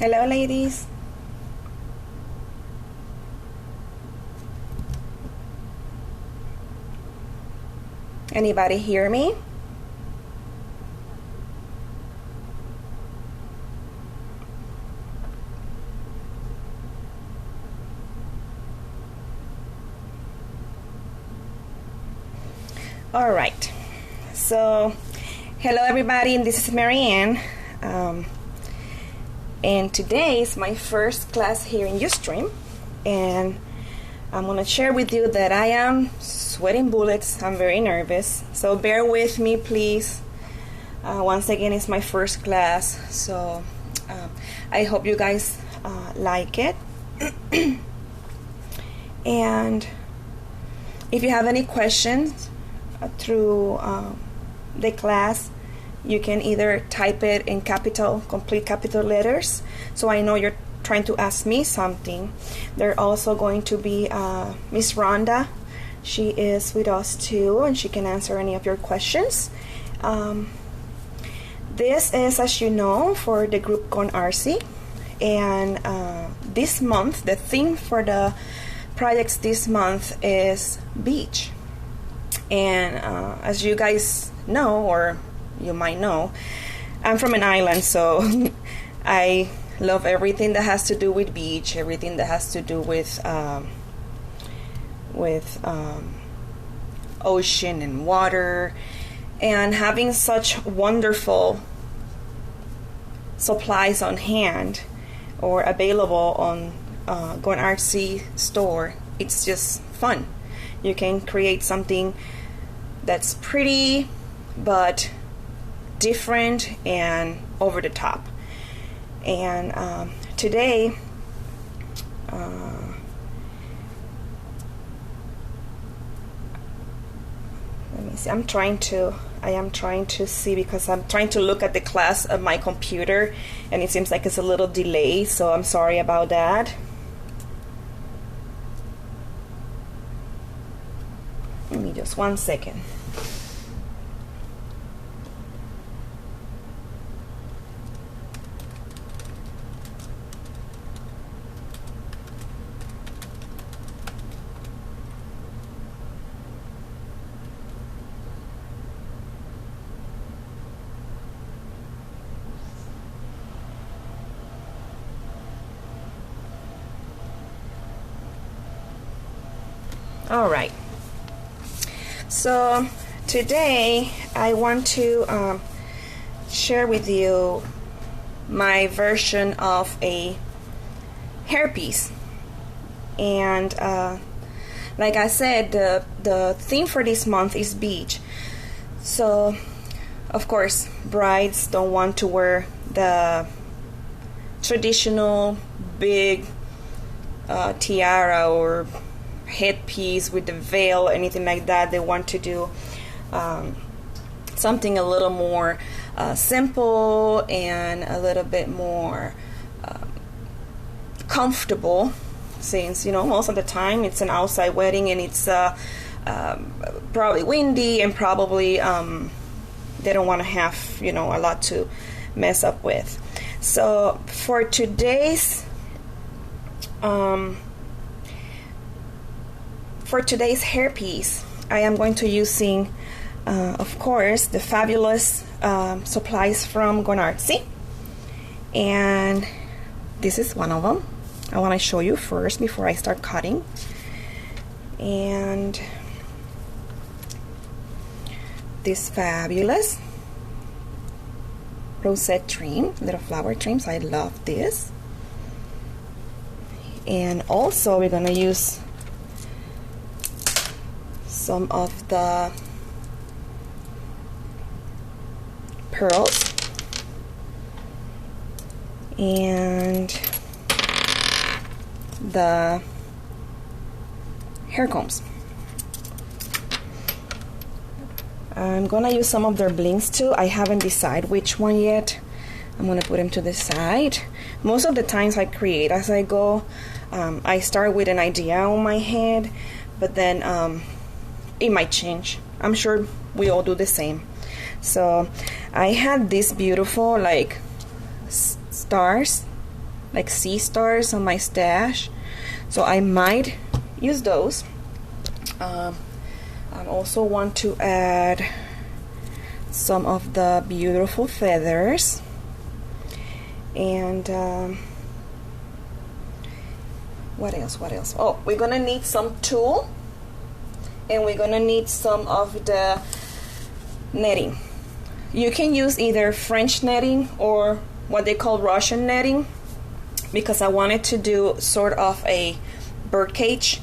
Hello, ladies. Anybody hear me? All right. So, hello everybody, and this is Marianne. And today is my first class here in Ustream, and I'm gonna share with you that I am sweating bullets. I'm very nervous, so bear with me, please. Once again, it's my first class, so I hope you guys like it. And if you have any questions through the class, you can either type it in complete capital letters, so I know you're trying to ask me something. They're also going to be Miss Rhonda. She is with us too, and she can answer any of your questions. This is, as you know, for the group called Artsy, and this month, the theme for the projects this month is beach. And as you guys know, or you might know, I'm from an island, so I love everything that has to do with beach, everything that has to do with ocean and water, and having such wonderful supplies on hand or available on Go Artsy store. It's just fun. You can create something that's pretty but different and over the top. And today let me see, I am trying to see, because I'm trying to look at the class of my computer and it seems like it's a little delay, so I'm sorry about that. Give me just 1 second. All right. So today I want to share with you my version of a hairpiece. And like I said, the theme for this month is beach. So of course, brides don't want to wear the traditional big tiara or headpiece with the veil, anything like that. They want to do something a little more simple and a little bit more comfortable, since, you know, most of the time it's an outside wedding and it's probably windy, and probably they don't want to have, you know, a lot to mess up with. So for today's hairpiece, I am going to using, of course, the fabulous supplies from Go Artsy, and this is one of them. I want to show you first before I start cutting. And this fabulous rosette trim, little flower trims. I love this. And also we're gonna use some of the pearls and the hair combs. I'm gonna use some of their blings too. I haven't decided which one yet. I'm gonna put them to the side. Most of the times I create as I go. I start with an idea on my head, but then it might change. I'm sure we all do the same. So I had these beautiful like stars like sea stars on my stash, so I might use those. I also want to add some of the beautiful feathers, and what else? Oh, we're gonna need some tulle, and we're gonna need some of the netting. You can use either French netting or what they call Russian netting, because I wanted to do sort of a birdcage,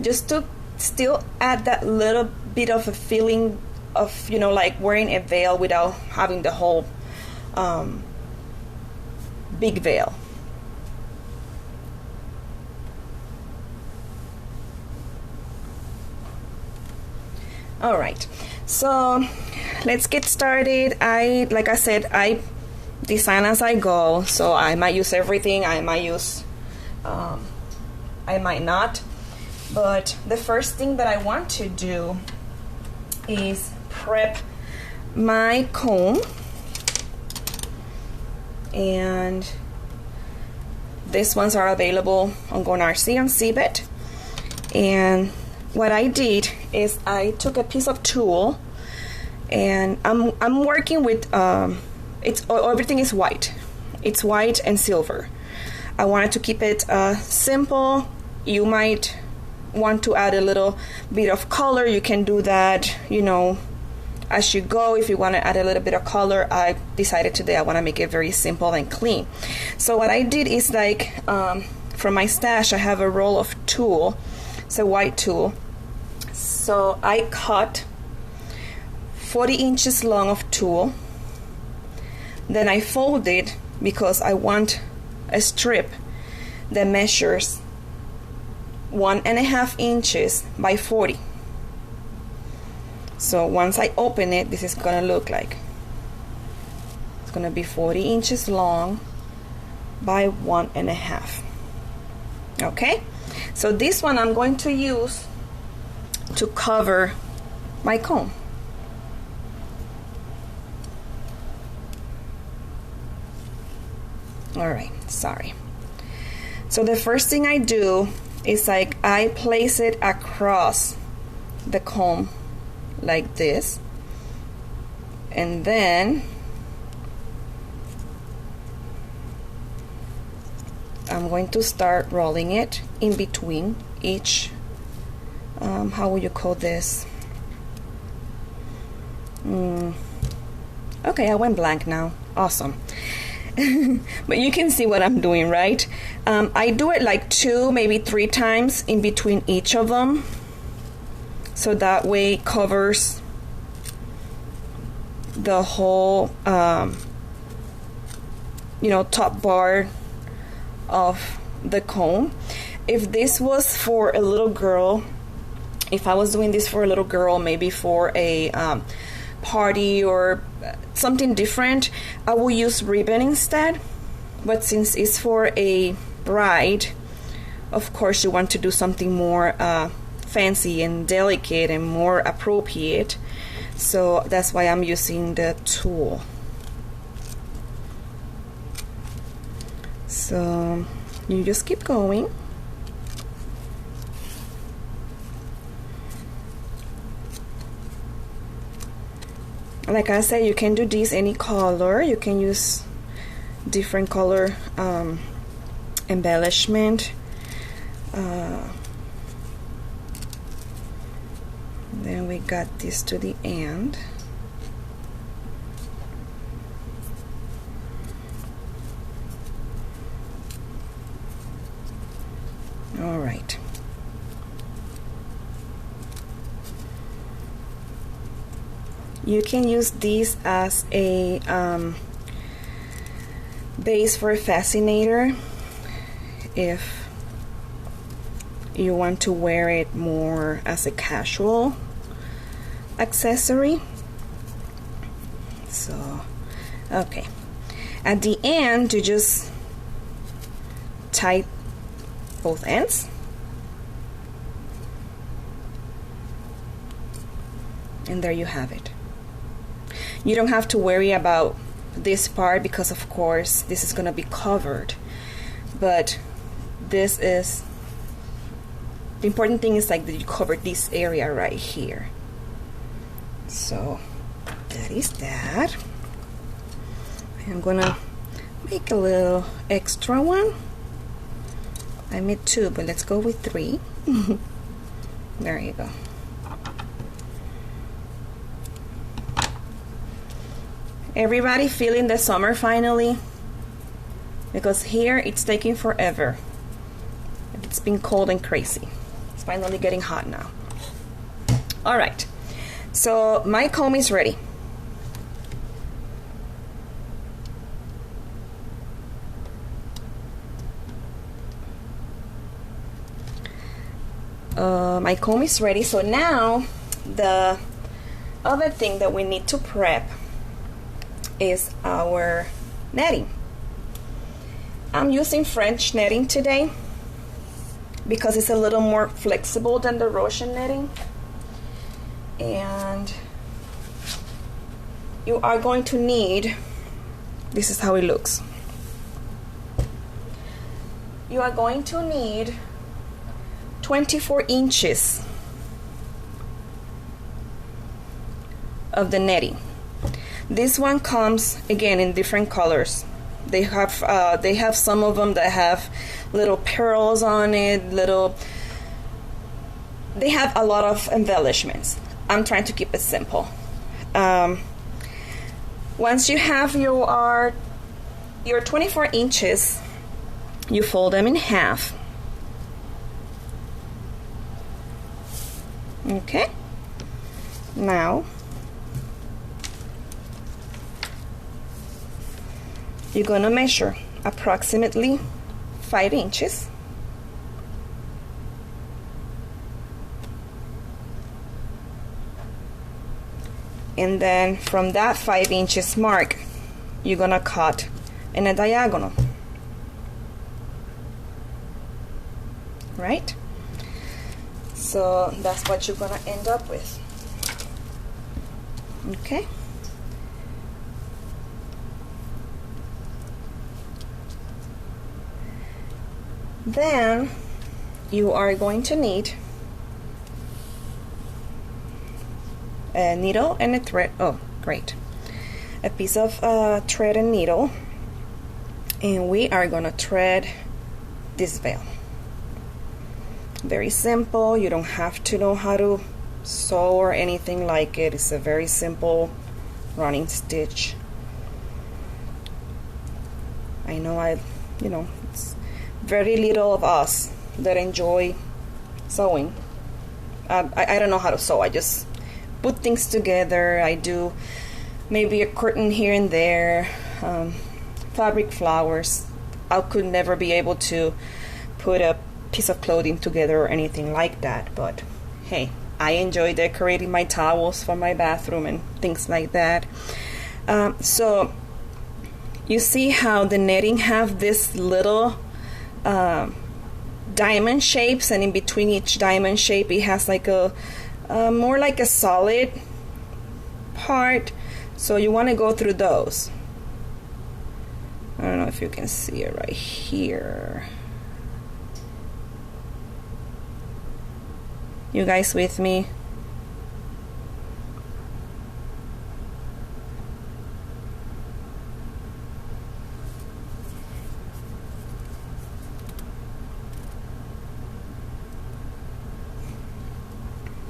just to still add that little bit of a feeling of, you know, like wearing a veil without having the whole big veil. All right, so let's get started. Like I said, I design as I go, so I might use everything, I might use I might not. But the first thing that I want to do is prep my comb, and these ones are available on Artsy and Seabed. And what I did is I took a piece of tulle, and I'm working with everything is white. It's white and silver. I wanted to keep it simple. You might want to add a little bit of color. You can do that, you know, as you go. If you want to add a little bit of color, I decided today I want to make it very simple and clean. So what I did is, like, from my stash, I have a roll of tulle. It's a white tulle. So I cut 40 inches long of tulle. Then I fold it because I want a strip that measures 1.5 inches by 40. So once I open it, this is gonna look like, it's gonna be 40 inches long by 1.5. Okay, so this one I'm going to use to cover my comb. All right, sorry. So the first thing I do is, like, I place it across the comb like this, and then I'm going to start rolling it in between each how would you call this? Okay, I went blank now. Awesome. But you can see what I'm doing, right? I do it like 2, maybe 3 times in between each of them, so that way it covers the whole you know, top bar of the comb. If this was for a little girl, if I was doing this for a little girl, maybe for a party or something different, I will use ribbon instead. But since it's for a bride, of course you want to do something more fancy and delicate and more appropriate, so that's why I'm using the tulle. So you just keep going. Like I said, you can do this any color. You can use different color embellishment. Then we got this to the end. All right. You can use this as a base for a fascinator if you want to wear it more as a casual accessory. So, okay. At the end, you just tie both ends. And there you have it. You don't have to worry about this part because, of course, this is going to be covered but this is the important thing is like that you cover this area right here. So that is that. I'm gonna make a little extra one. I made 2, but let's go with 3. There you go. Everybody feeling the summer finally? Because here it's taking forever. It's been cold and crazy. It's finally getting hot now. All right, so my comb is ready. My comb is ready, so now the other thing that we need to prep is our netting. I'm using French netting today because it's a little more flexible than the Russian netting, and you are going to need, this is how it looks. You are going to need 24 inches of the netting. This one comes again in different colors. They have some of them that have little pearls on it, they have a lot of embellishments. I'm trying to keep it simple. Once you have your 24 inches, you fold them in half. Okay, now you're gonna measure approximately 5 inches. And then from that 5 inches mark, you're gonna cut in a diagonal. Right? So that's what you're gonna end up with. Okay. Then you are going to need a needle and a thread. Oh, great. A piece of thread and needle. And we are gonna thread this veil. Very simple. You don't have to know how to sew or anything like it. It's a very simple running stitch. I know it's very little of us that enjoy sewing. I don't know how to sew. I just put things together. I do maybe a curtain here and there, fabric flowers. I could never be able to put a piece of clothing together or anything like that, but hey, I enjoy decorating my towels for my bathroom and things like that. So you see how the netting have this little diamond shapes, and in between each diamond shape it has like a more like a solid part, so you want to go through those. I don't know if you can see it right here. You guys with me?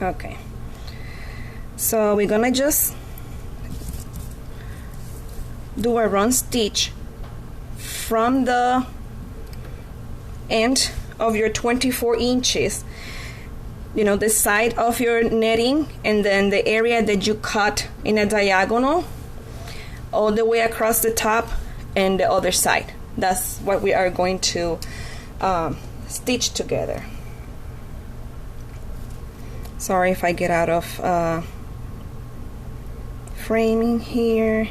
Okay, so we're gonna just do a run stitch from the end of your 24 inches, the side of your netting, and then the area that you cut in a diagonal all the way across the top and the other side. That's what we are going to stitch together. Sorry if I get out of framing here.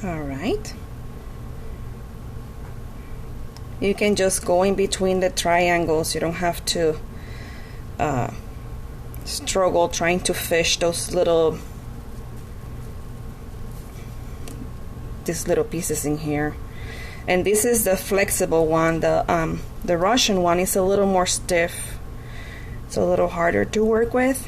All right. You can just go in between the triangles. You don't have to struggle trying to fish these little pieces in here. And this is the flexible one. The Russian one is a little more stiff. It's a little harder to work with.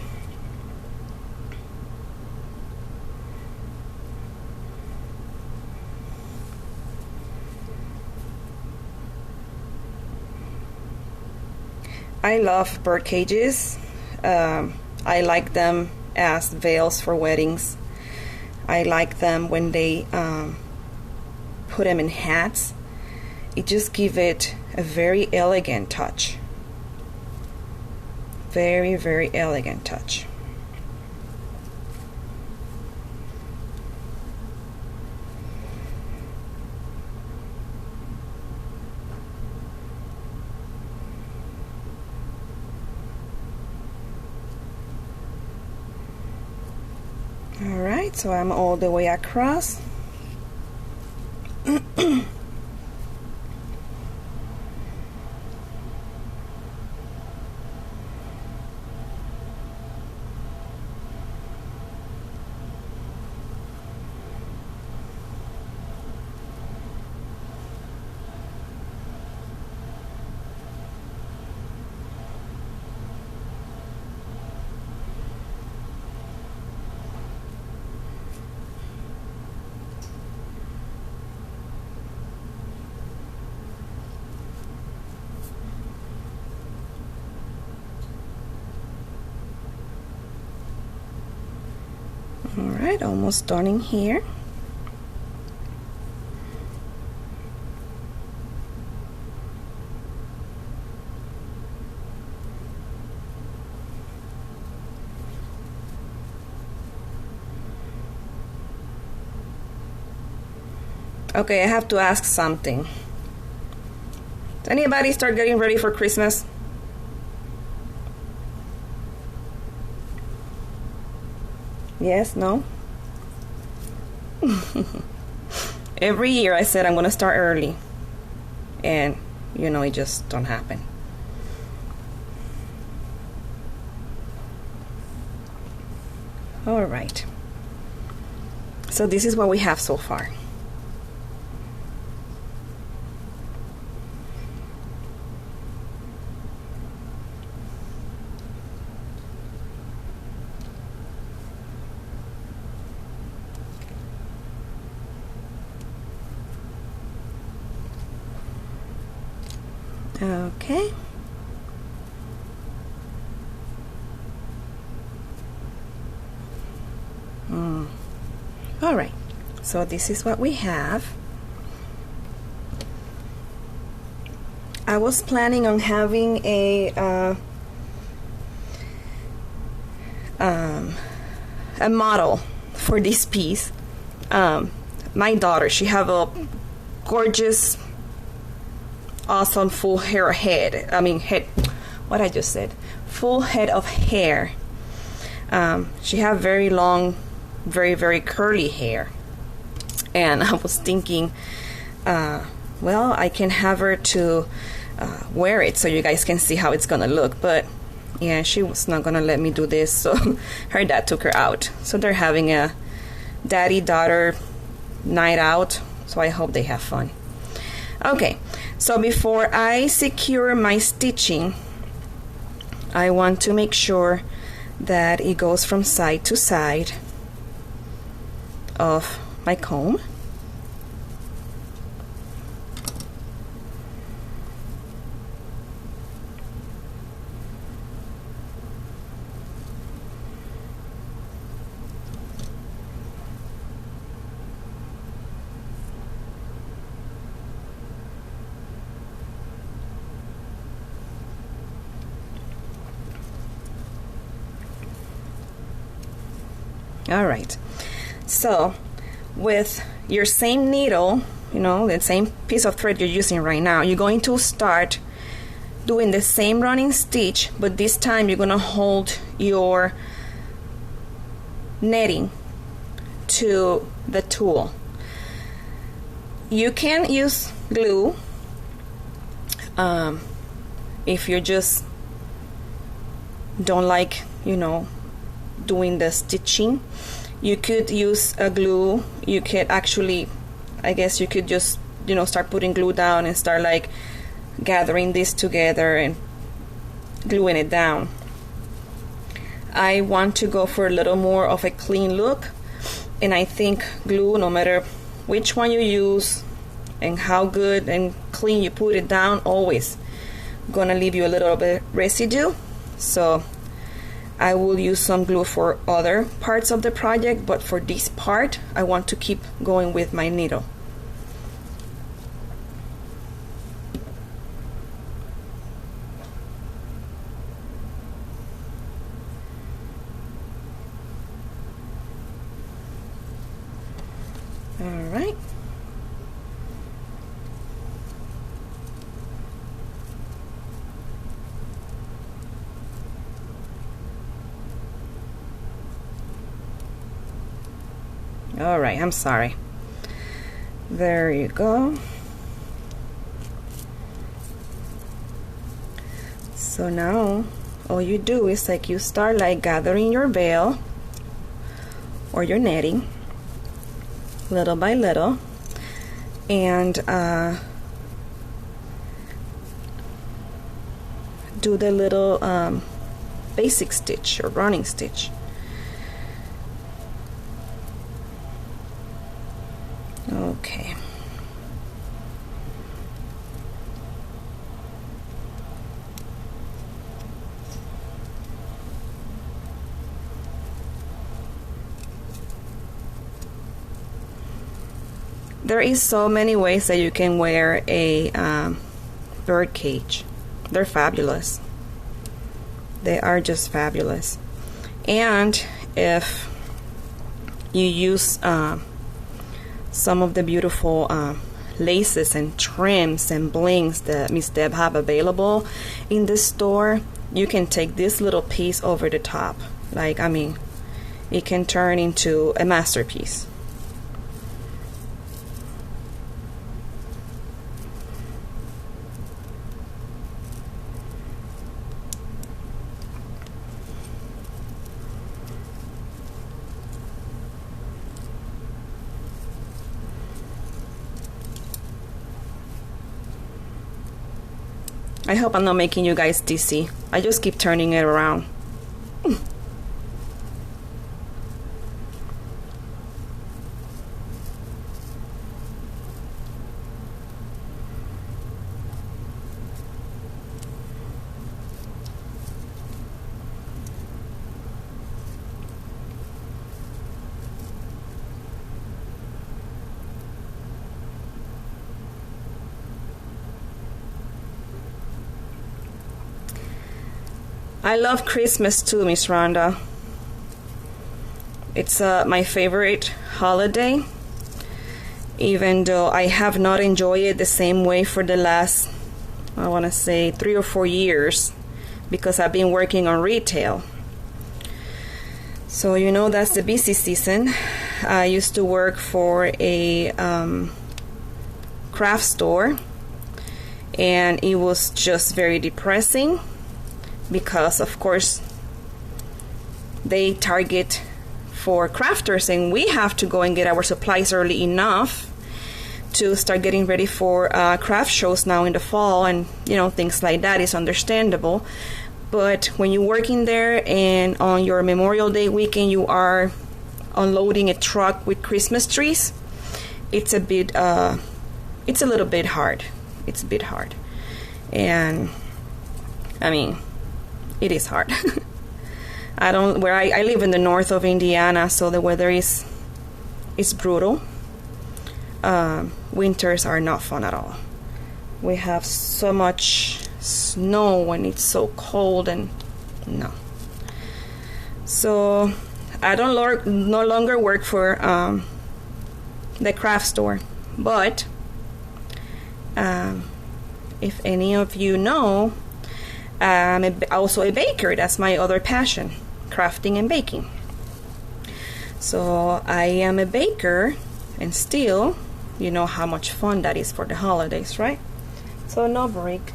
I love bird cages. I like them as veils for weddings. I like them when they put them in hats. It just gives it a very elegant touch. Very, very elegant touch. Alright, so I'm all the way across. Alright, almost done in here. Okay, I have to ask something. Did anybody start getting ready for Christmas? Yes, no? Every year I said I'm gonna start early, and you know, it just don't happen. All right, so this is what we have so far. Okay. All right, so this is what we have. I was planning on having a model for this piece. My daughter, she have a gorgeous, awesome full head. What I just said, full head of hair. She have very long, very, very curly hair, and I was thinking, well, I can have her to wear it so you guys can see how it's gonna look, but yeah, she was not gonna let me do this, so her dad took her out. So they're having a daddy-daughter night out, so I hope they have fun. Okay, so before I secure my stitching, I want to make sure that it goes from side to side of my comb. All right, so with your same needle, you know, the same piece of thread you're using right now, you're going to start doing the same running stitch, but this time you're going to hold your netting to the tool. You can use glue if you're just don't like, you know, doing the stitching, you could use a glue. You could actually, I guess you could just, you know, start putting glue down and start like gathering this together and gluing it down. I want to go for a little more of a clean look, and I think glue, no matter which one you use and how good and clean you put it down, always gonna leave you a little bit residue. So I will use some glue for other parts of the project, but for this part I want to keep going with my needle. All right. All right, I'm sorry. There you go. So now all you do is like you start like gathering your veil or your netting little by little, and do the little basic stitch or running stitch. Okay. There is so many ways that you can wear a birdcage. They're fabulous. They are just fabulous. And if you use some of the beautiful laces and trims and blings that Miss Deb have available in the store, you can take this little piece over the top. Like, I mean, it can turn into a masterpiece. I hope I'm not making you guys dizzy. I just keep turning it around. I love Christmas too, Miss Rhonda. It's my favorite holiday, even though I have not enjoyed it the same way for the last, I want to say, 3 or 4 years, because I've been working on retail. So, you know, that's the busy season. I used to work for a craft store, and it was just very depressing, because of course they target for crafters, and we have to go and get our supplies early enough to start getting ready for craft shows now in the fall, and you know, things like that is understandable. But when you're working there and on your Memorial Day weekend you are unloading a truck with Christmas trees, it's a little bit hard. It's a bit hard, and I mean, it is hard. I live in the north of Indiana, so the weather is brutal. Winters are not fun at all. We have so much snow and it's so cold, and no. So I no longer work for the craft store, but if any of you know, I'm also a baker. That's my other passion, crafting and baking. So I am a baker, and still, you know how much fun that is for the holidays, right? So no break.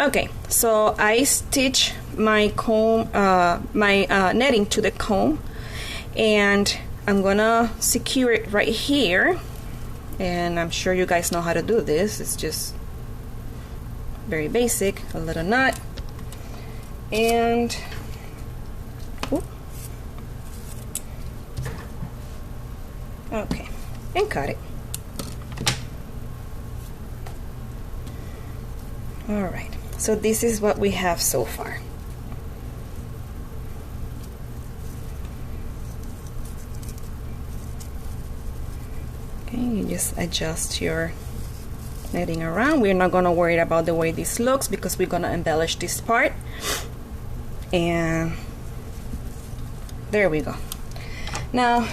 Okay, so I stitch my comb, my netting to the comb, and I'm gonna secure it right here. And I'm sure you guys know how to do this. It's just very basic. A little knot, and okay, and cut it. All right, so this is what we have so far. Okay, you just adjust your netting around. We're not going to worry about the way this looks because we're going to embellish this part. And there we go. Now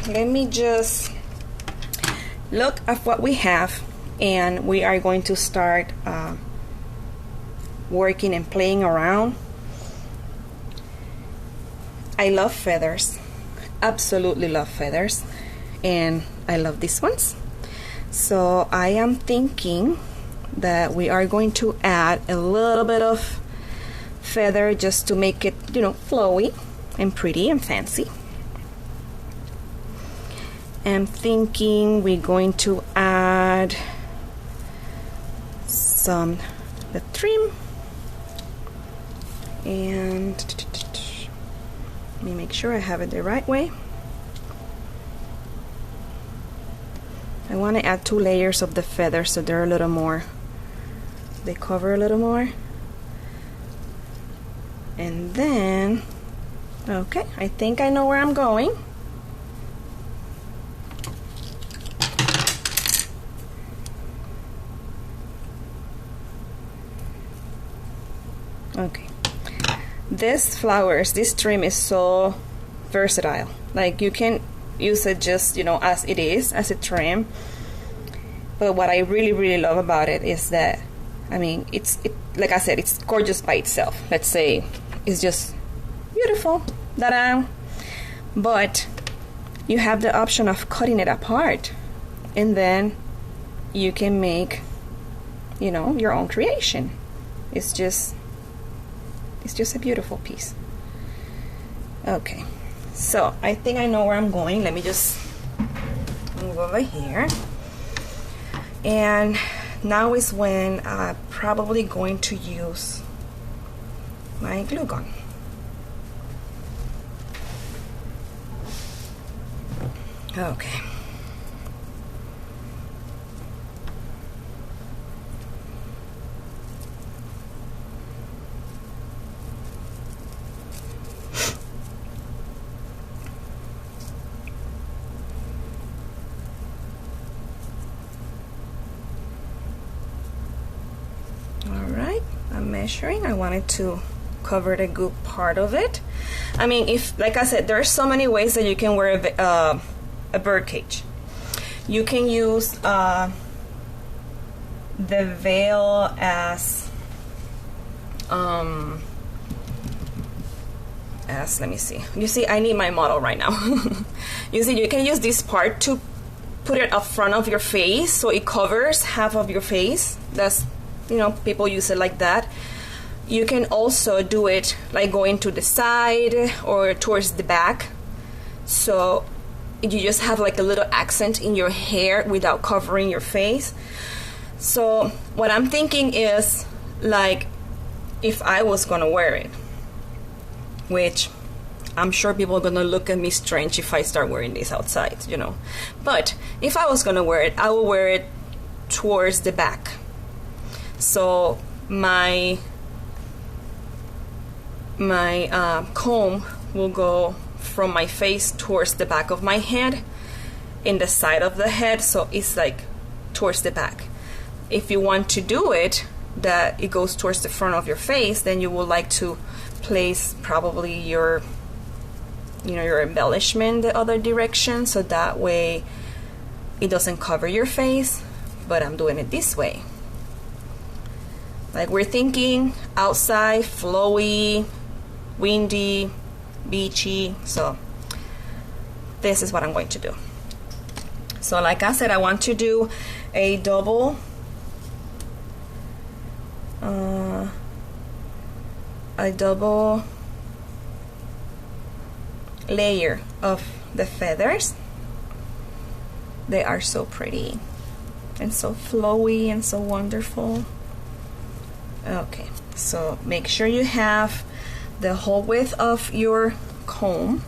let me just look at what we have, and we are going to start working and playing around. I love feathers, absolutely love feathers, and I love these ones. So I am thinking that we are going to add a little bit of feather just to make it, you know, flowy and pretty and fancy. I'm thinking we're going to add the trim, and let me make sure I have it the right way. I want to add 2 layers of the feather so they're a little more, they cover a little more. And then, okay, I think I know where I'm going. Okay, this trim is so versatile. Like, you can use it just, you know, as it is, as a trim. But what I really love about it is that, I mean, like I said, it's gorgeous by itself. Let's say it's just beautiful, ta-da! But you have the option of cutting it apart, and then you can make, you know, your own creation. It's just a beautiful piece. Okay, so I think I know where I'm going. Let me just move over here. And now is when I'm probably going to use my glue gun. Okay. Measuring, I wanted to cover the good part of it. I mean, if, like I said, there's so many ways that you can wear a birdcage. You can use the veil as let me see. You see, I need my model right now. You see, you can use this part to put it up front of your face so it covers half of your face. That's, you know, people use it like that. You can also do it like going to the side or towards the back, so you just have like a little accent in your hair without covering your face. So what I'm thinking is, like, if I was gonna wear it, which I'm sure people are gonna look at me strange if I start wearing this outside, you know, but if I was gonna wear it, I will wear it towards the back. So my comb will go from my face towards the back of my head, in the side of the head, so it's like towards the back. If you want to do it that it goes towards the front of your face, then you would like to place probably your, you know, your embellishment the other direction, so that way it doesn't cover your face. But I'm doing it this way. Like, we're thinking outside, flowy, windy, beachy, so this is what I'm going to do. So like I said, I want to do a double a double layer of the feathers. They are so pretty and so flowy and so wonderful. Okay, so make sure you have the whole width of your comb,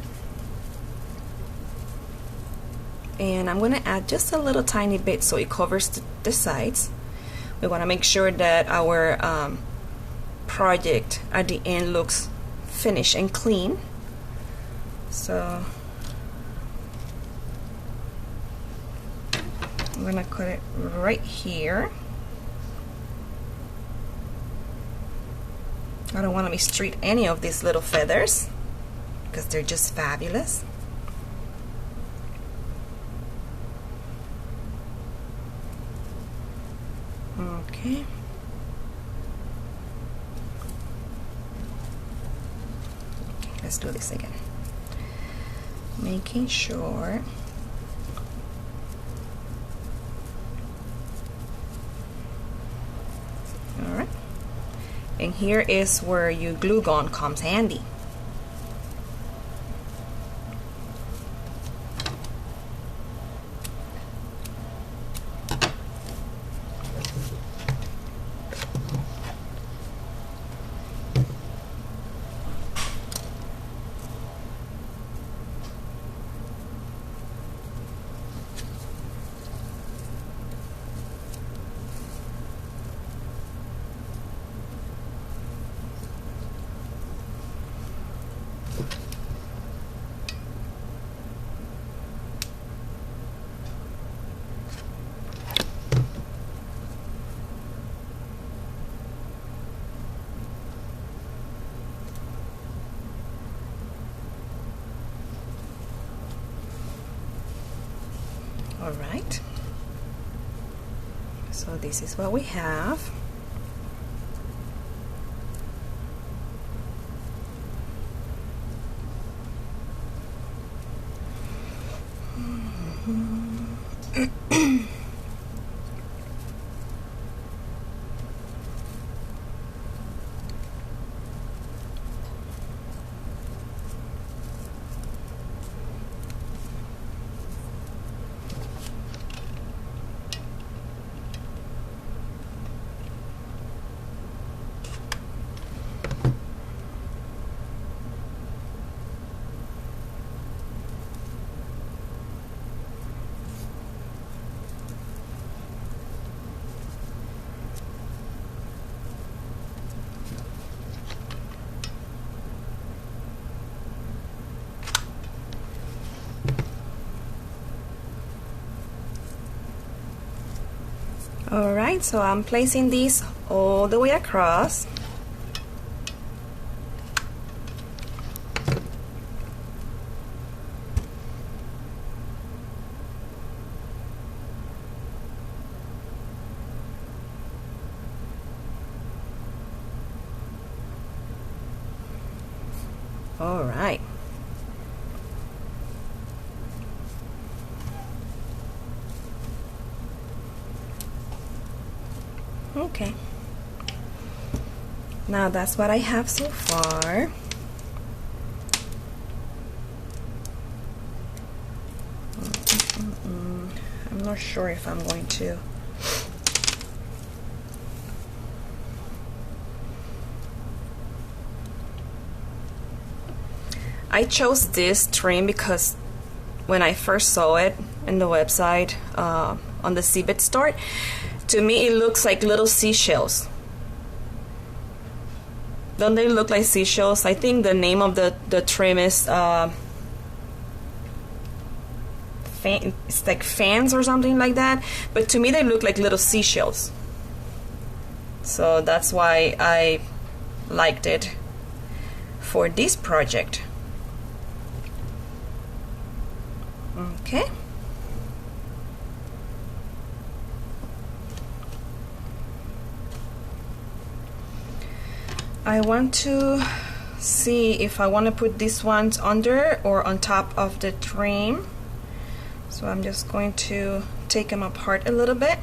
and I'm going to add just a little tiny bit so it covers the sides. We want to make sure that our project at the end looks finished and clean. So I'm going to cut it right here. I don't want to mistreat any of these little feathers because they're just fabulous. Okay. Let's do this again. Making sure alright. And here is where your glue gun comes handy. Alright, so this is what we have. Alright, so I'm placing these all the way across. Alright. Okay, now that's what I have so far. I'm not sure if I'm going to I chose this trim because when I first saw it in the website on the Seabed store, to me it looks like little seashells. Don't they look like seashells? I think the name of the trim is it's like fans or something like that, but to me they look like little seashells. So that's why I liked it for this project. Okay. I want to see if I want to put these ones under or on top of the trim. So I'm just going to take them apart a little bit.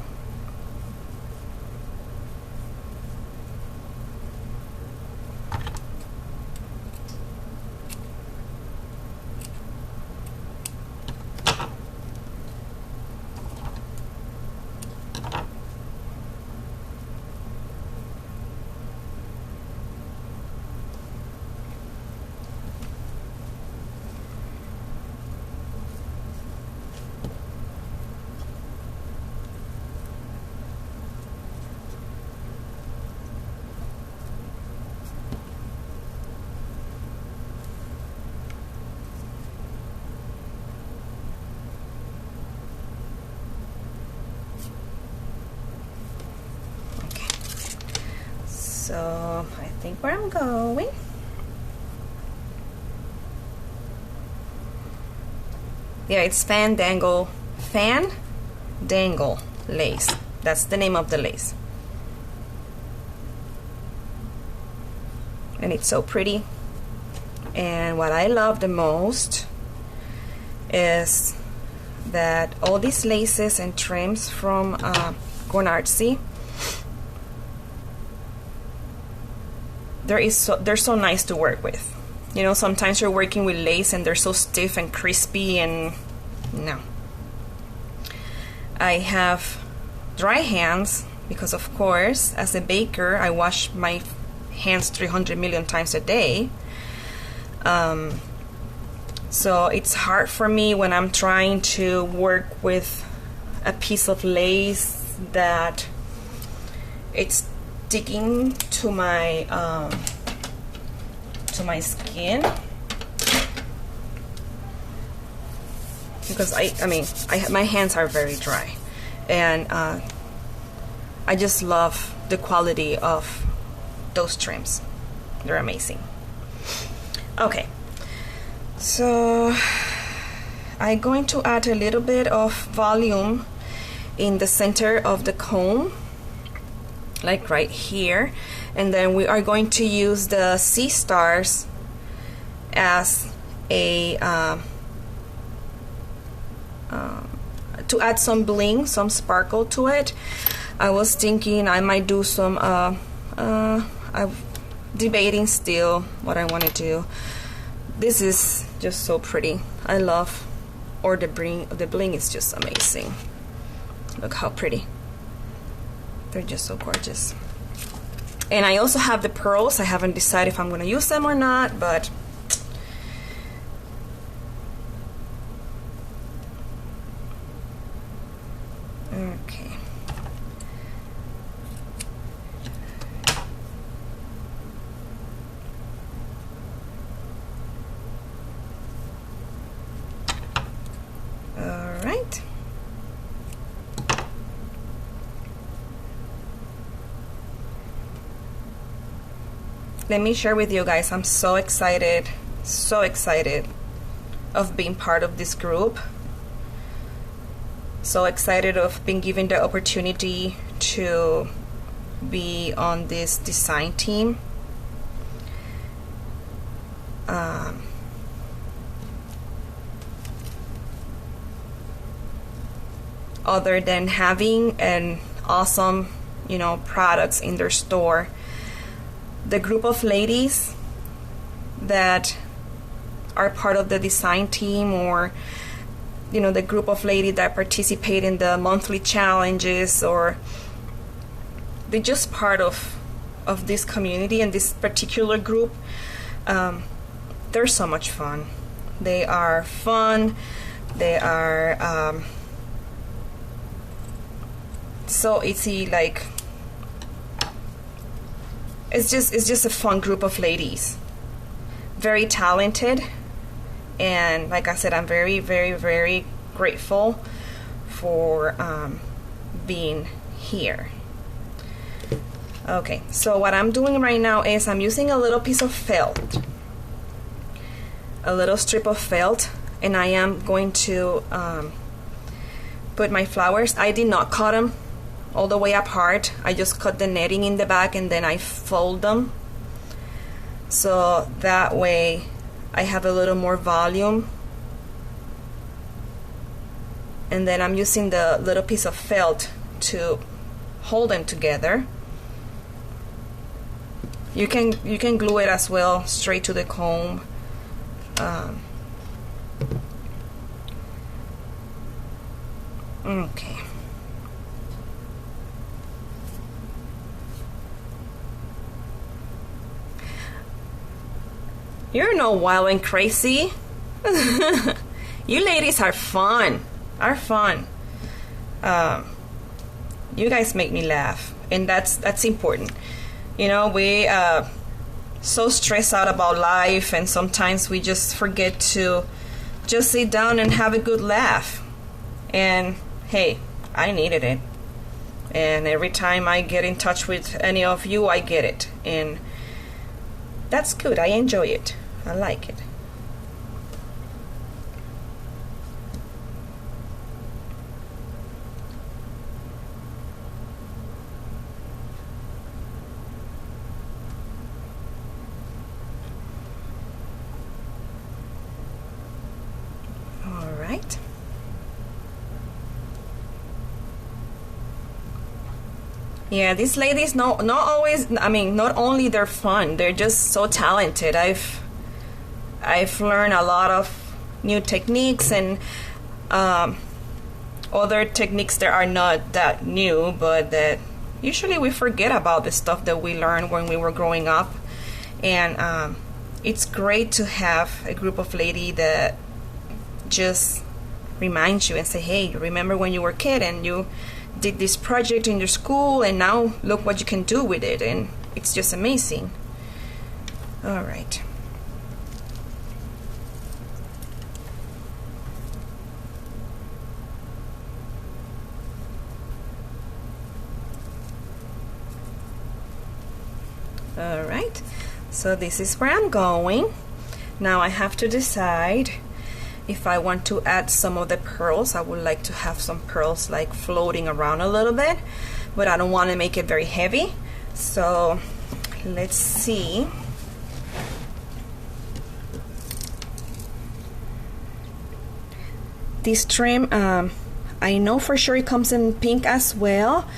So I think where I'm going. Yeah, it's Fandangle lace. That's the name of the lace. And it's so pretty. And what I love the most is that all these laces and trims from Artsy, they're so nice to work with. You know, sometimes you're working with lace and they're so stiff and crispy, and no. I have dry hands because, of course, as a baker, I wash my hands 300 million times a day. So it's hard for me when I'm trying to work with a piece of lace that it's sticking to my skin, because my hands are very dry, and I just love the quality of those trims. They're amazing. Okay, so I'm going to add a little bit of volume in the center of the comb, like right here, and then we are going to use the sea stars as a to add some bling, some sparkle to it. I was thinking I might do some I'm debating still what I want to do. This is just so pretty. I love, or the bling is just amazing. Look how pretty. They're just so gorgeous. And I also have the pearls. I haven't decided if I'm going to use them or not, but okay. All right. Let me share with you guys, I'm so excited of being part of this group. So excited of being given the opportunity to be on this design team. Other than having an awesome, products in their store, the group of ladies that are part of the design team, or the group of ladies that participate in the monthly challenges, or they're just part of this community and this particular group, they're so much fun. They are fun. They are so easy. Like, it's just a fun group of ladies, very talented, and like I said, I'm very, very, very grateful for being here. Okay, so what I'm doing right now is I'm using a little piece of felt, a little strip of felt, and I am going to put my flowers. I did not cut them all the way apart. I just cut the netting in the back and then I fold them, so that way I have a little more volume. And then I'm using the little piece of felt to hold them together. You can glue it as well straight to the comb. Okay. You're no wild and crazy. You ladies are fun. You guys make me laugh, and that's important. We so stressed out about life, and sometimes we just forget to just sit down and have a good laugh. And hey, I needed it. and every time I get in touch with any of you, I get it, and that's good. I enjoy it. I like it. All right. Yeah, these ladies not always, I mean, not only they're fun, they're just so talented. I've learned a lot of new techniques and other techniques that are not that new, but that usually we forget about the stuff that we learned when we were growing up. And it's great to have a group of ladies that just reminds you and say, hey, remember when you were a kid and you did this project in your school, and now look what you can do with it, and it's just amazing. All right. All right, so this is where I'm going. Now I have to decide if I want to add some of the pearls. I would like to have some pearls like floating around a little bit, but I don't want to make it very heavy. So let's see. This trim, I know for sure it comes in pink as well.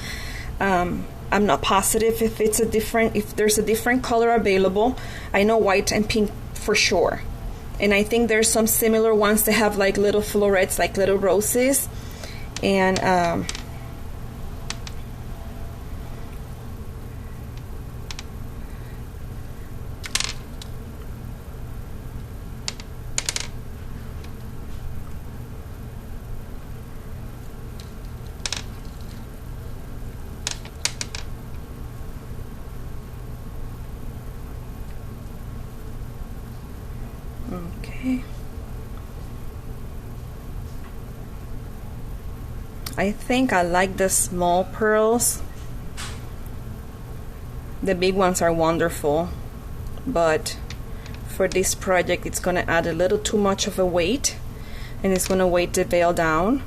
I'm not positive if there's a different color available. I know white and pink for sure. And I think there's some similar ones that have like little florets, like little roses. And okay. I think I like the small pearls. The big ones are wonderful, but for this project it's gonna add a little too much of a weight, and it's gonna weight the veil down.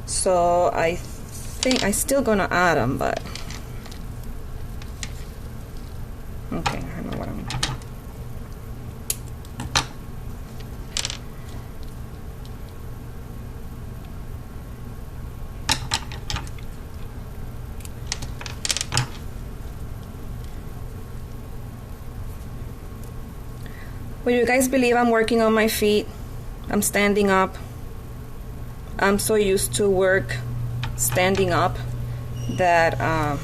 So I think I'm still gonna add them, but okay, I know what I'm. Will you guys believe I'm working on my feet? I'm standing up. I'm so used to work standing up that I'm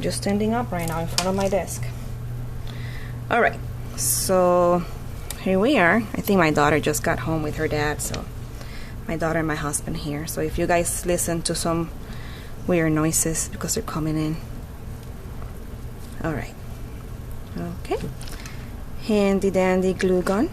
just standing up right now in front of my desk. All right, so here we are. I think my daughter just got home with her dad, so my daughter and my husband here. So if you guys listen to some weird noises because they're coming in. All right, okay. Handy dandy glue gun.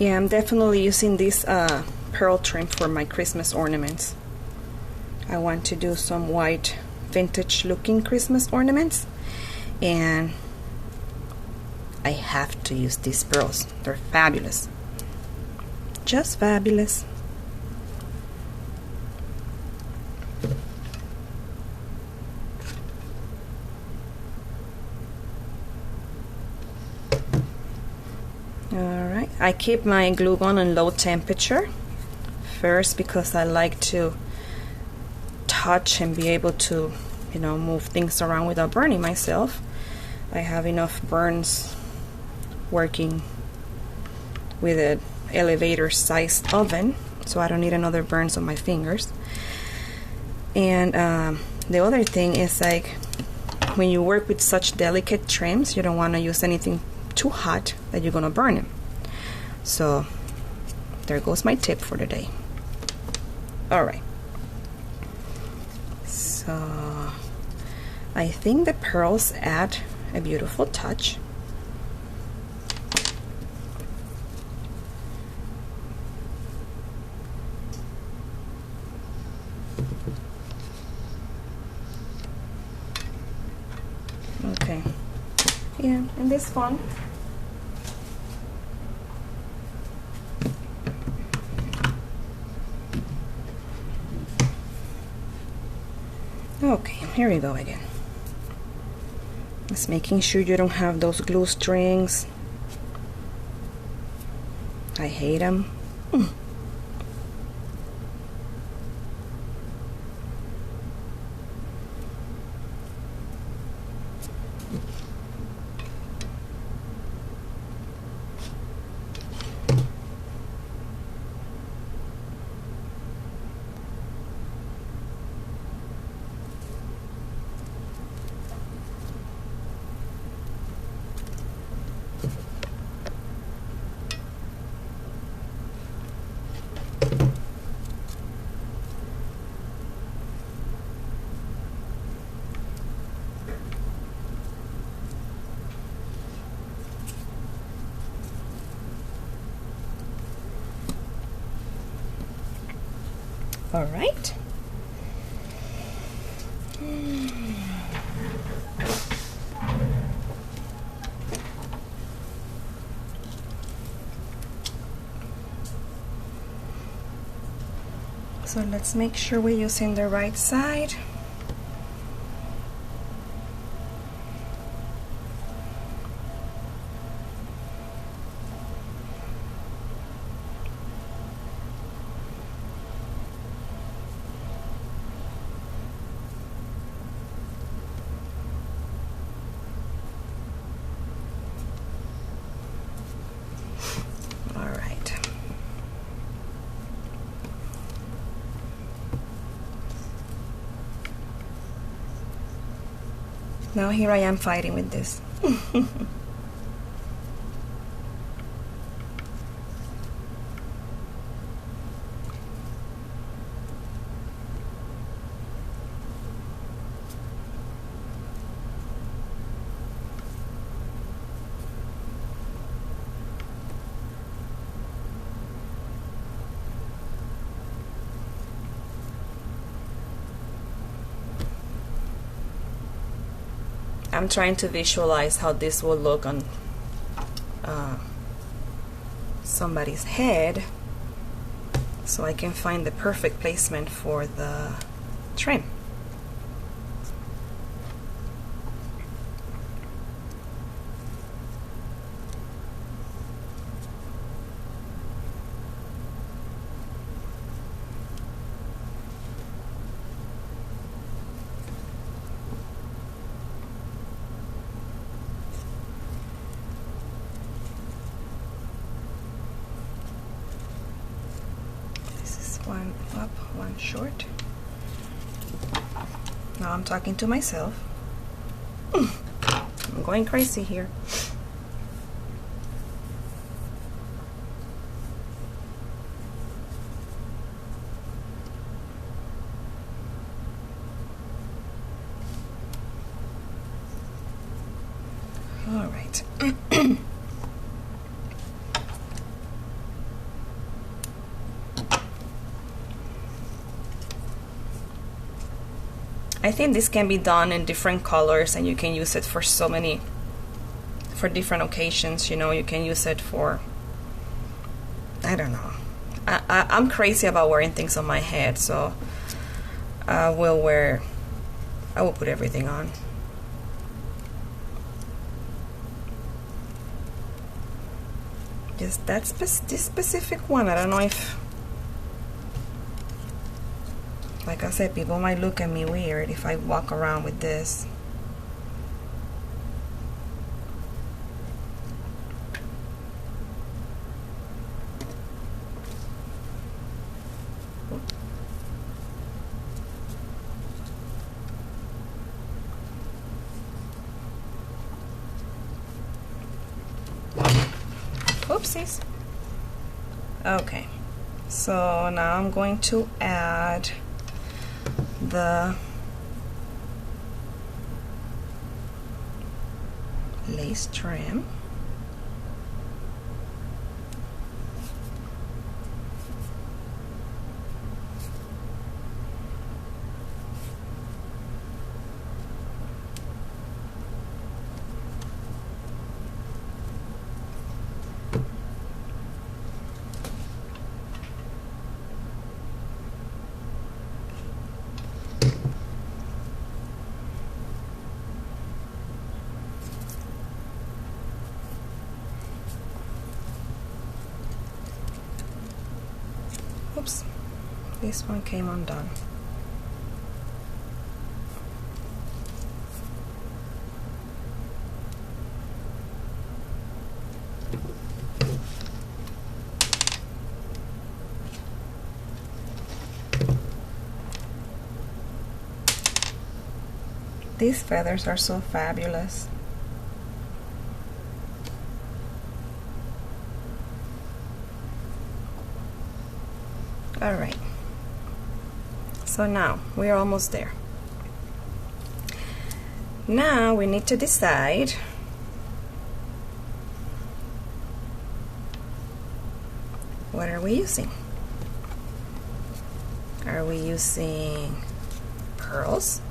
Yeah, I'm definitely using this pearl trim for my Christmas ornaments. I want to do some white vintage looking Christmas ornaments, and I have to use these pearls. They're fabulous. Just fabulous. Alright, I keep my glue gun on low temperature first because I like to touch and be able to, you know, move things around without burning myself. I have enough burns working with an elevator sized oven, so I don't need another burns on my fingers. And the other thing is, like, when you work with such delicate trims, you don't want to use anything too hot that you're gonna burn them. So there goes my tip for the day. All right, so I think the pearls add a beautiful touch. Okay, yeah, and this one, okay, here we go again. Just making sure you don't have those glue strings. I hate them. All right. So let's make sure we're using the right side. Now here I am fighting with this. I'm trying to visualize how this will look on somebody's head, so I can find the perfect placement for the trim. One up, one short. Now I'm talking to myself. I'm going crazy here. All right. I think this can be done in different colors, and you can use it for so many, for different occasions. You know, you can use it for, I don't know. I'm crazy about wearing things on my head, so I will put everything on. just this specific one. I don't know if, like I said, people might look at me weird if I walk around with this. Oopsies. Okay, so now I'm going to add the lace trim. Oops, this one came undone. These feathers are so fabulous. All right, so now we're almost there. Now we need to decide what are we using. Are we using pearls?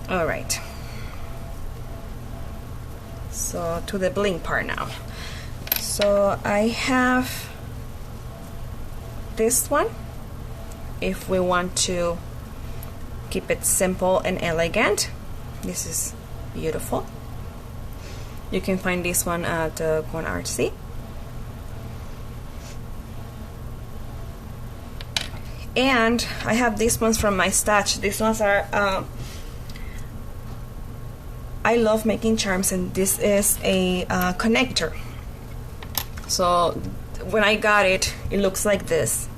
All right, so to the bling part now. So I have this one if we want to keep it simple and elegant. This is beautiful. You can find this one at on Artsy. And I have these ones from my stash. These ones are I love making charms, and this is a connector. So when I got it, it looks like this.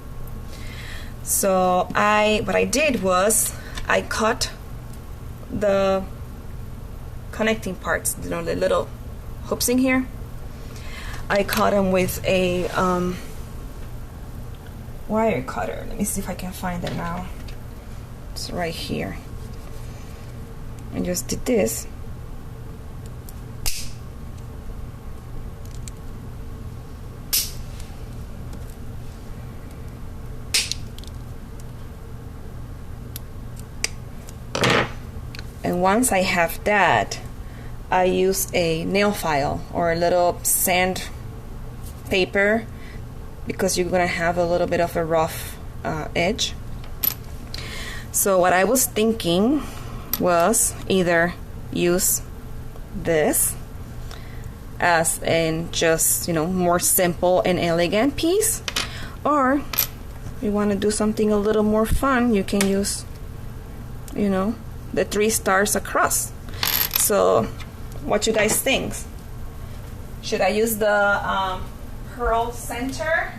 So what I did was I cut the connecting parts, you know, the little hoops in here. I cut them with a wire cutter. Let me see if I can find it now. It's right here. I just did this. And once I have that, I use a nail file or a little sand paper, because you're gonna have a little bit of a rough edge. So what I was thinking was either use this as in just, you know, more simple and elegant piece, or you want to do something a little more fun, you can use, you know, the 3 stars across. So what you guys think? Should I use the pearl center,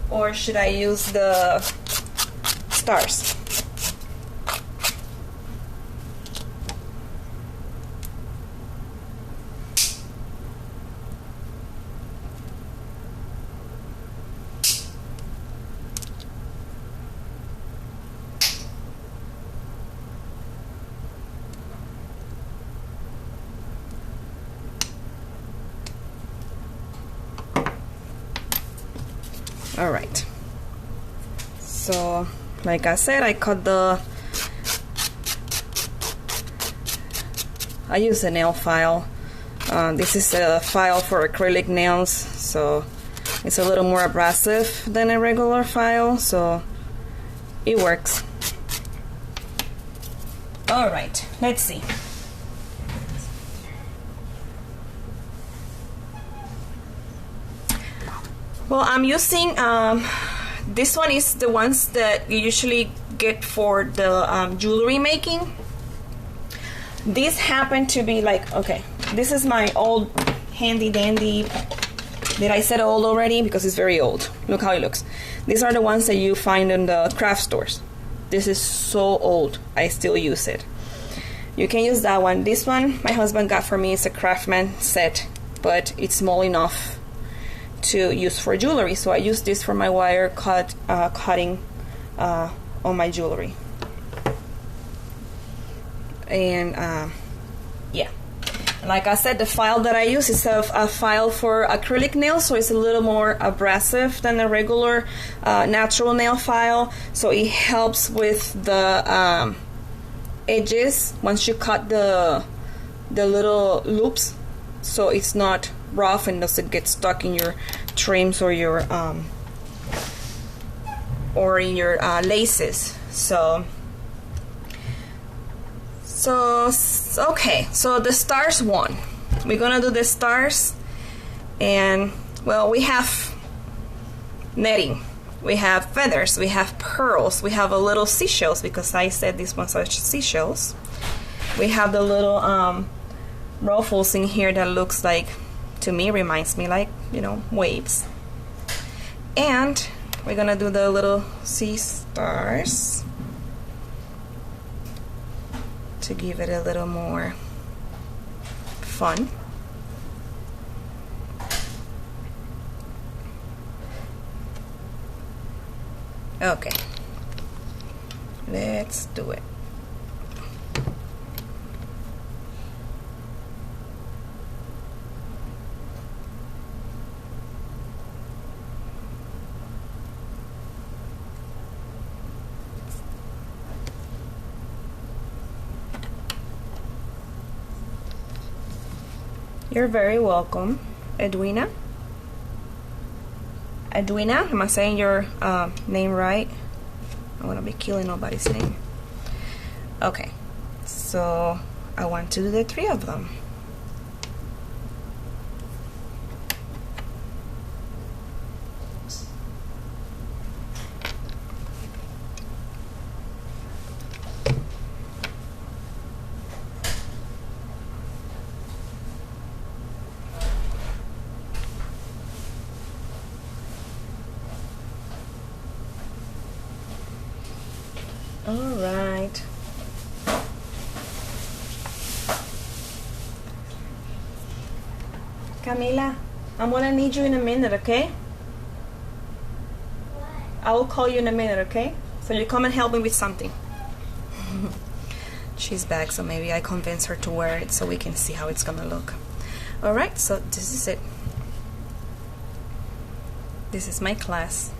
or should I use the stars? All right, so like I said, I use a nail file. This is a file for acrylic nails, so it's a little more abrasive than a regular file, so it works. All right, let's see. Well, I'm using this one is the ones that you usually get for the jewelry making. These happen to be like, okay, this is my old handy dandy. Did I say old already? Because it's very old. Look how it looks. These are the ones that you find in the craft stores. This is so old. I still use it. You can use that one. This one my husband got for me. It's a Craftsman set, but it's small enough to use for jewelry. So I use this for my wire cutting on my jewelry. And yeah, like I said, the file that I use is a file for acrylic nails, so it's a little more abrasive than a regular natural nail file, so it helps with the edges once you cut the little loops, so it's not rough and doesn't get stuck in your trims or your laces. Okay, so the stars won. We're gonna do the stars, and well, we have netting, we have feathers, we have pearls, we have a little seashells, because I said these ones are seashells. We have the little ruffles in here that looks like, to me, reminds me like, you know, waves. And we're gonna do the little sea stars to give it a little more fun. Okay, let's do it. You're very welcome, Edwina. Edwina, am I saying your name right? I want to be killing nobody's name. Okay, so I want to do the 3 of them. All right. Camila, I'm gonna need you in a minute, okay? What? I will call you in a minute, okay? So you come and help me with something. She's back, so maybe I convince her to wear it so we can see how it's gonna look. All right, so this is it. This is my class,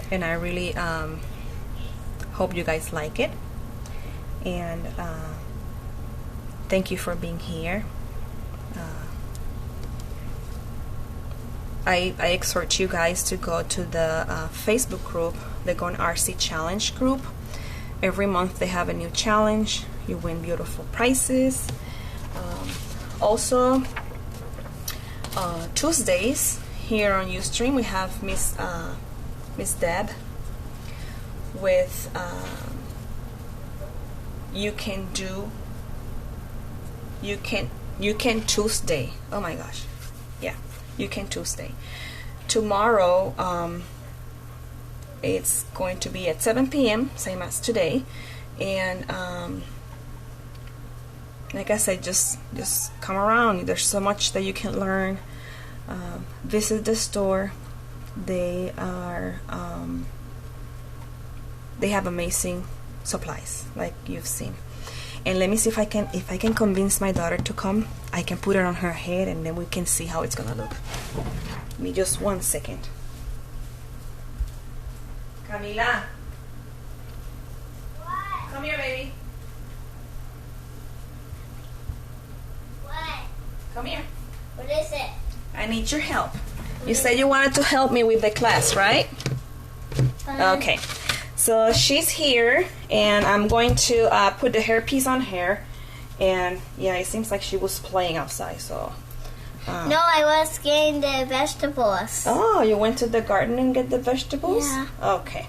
and I really hope you guys like it, and thank you for being here. I exhort you guys to go to the Facebook group, the Gone Artsy Challenge group. Every month they have a new challenge. You win beautiful prizes. Also, Tuesdays here on Ustream we have Miss Deb with you can Tuesday. Oh my gosh, yeah, you can Tuesday. Tomorrow it's going to be at 7 p.m. same as today, and like I said, just come around. There's so much that you can learn. Visit the store. They are they have amazing supplies, like you've seen. And let me see if I can convince my daughter to come. I can put it on her head, and then we can see how it's gonna look. Give me just 1 second. Camila. What? Come here, baby. What? Come here. What is it? I need your help. You said you wanted to help me with the class, right? Okay. So she's here, and I'm going to put the hairpiece on her. And yeah, it seems like she was playing outside, so. No, I was getting the vegetables. Oh, you went to the garden and get the vegetables? Yeah. Okay.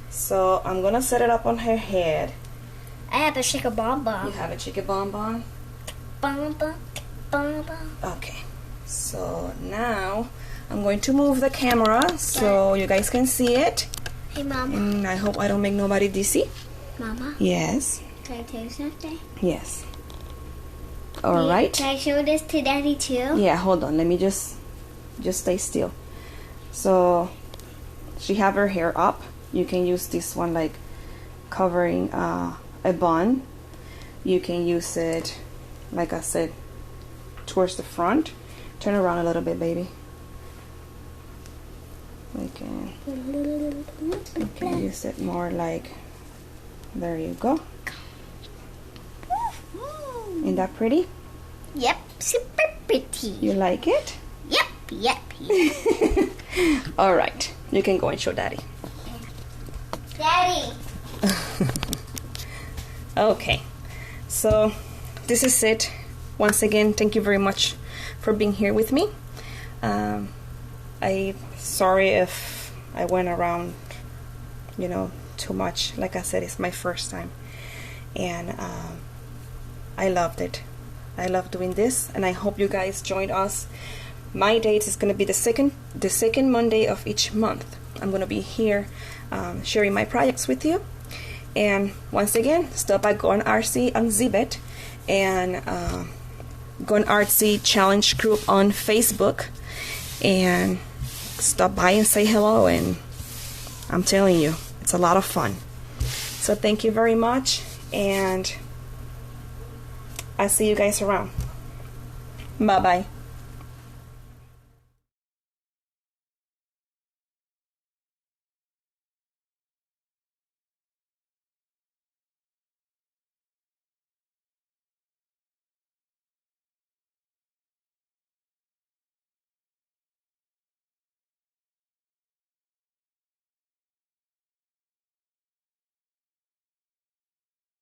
So I'm gonna set it up on her head. I have a chicken You bonbon. have a chicken bonbon? Bonbon. Okay. So now I'm going to move the camera so you guys can see it. Hey, Mama. And I hope I don't make nobody dizzy. Mama, Yes. can I tell you something? Yes. All right. Can I show this to Daddy too? Yeah, hold on. Let me just stay still. So she have her hair up. You can use this one like covering a bun. You can use it, like I said, towards the front. Turn around a little bit, baby. You can use it more like, there you go. Isn't that pretty? Yep, super pretty. You like it? Yep. All right, you can go and show Daddy. Daddy. Okay, so this is it. Once again, thank you very much for being here with me. I'm sorry if I went around, too much. Like I said, it's my first time, and I loved it. I love doing this, and I hope you guys join us. My date is going to be the second Monday of each month. I'm going to be here sharing my projects with you. And once again, stop by Go on Artsy exhibit and Go on Artsy challenge group on Facebook, and stop by and say hello. And I'm telling you, it's a lot of fun. So thank you very much, and I'll see you guys around. Bye bye.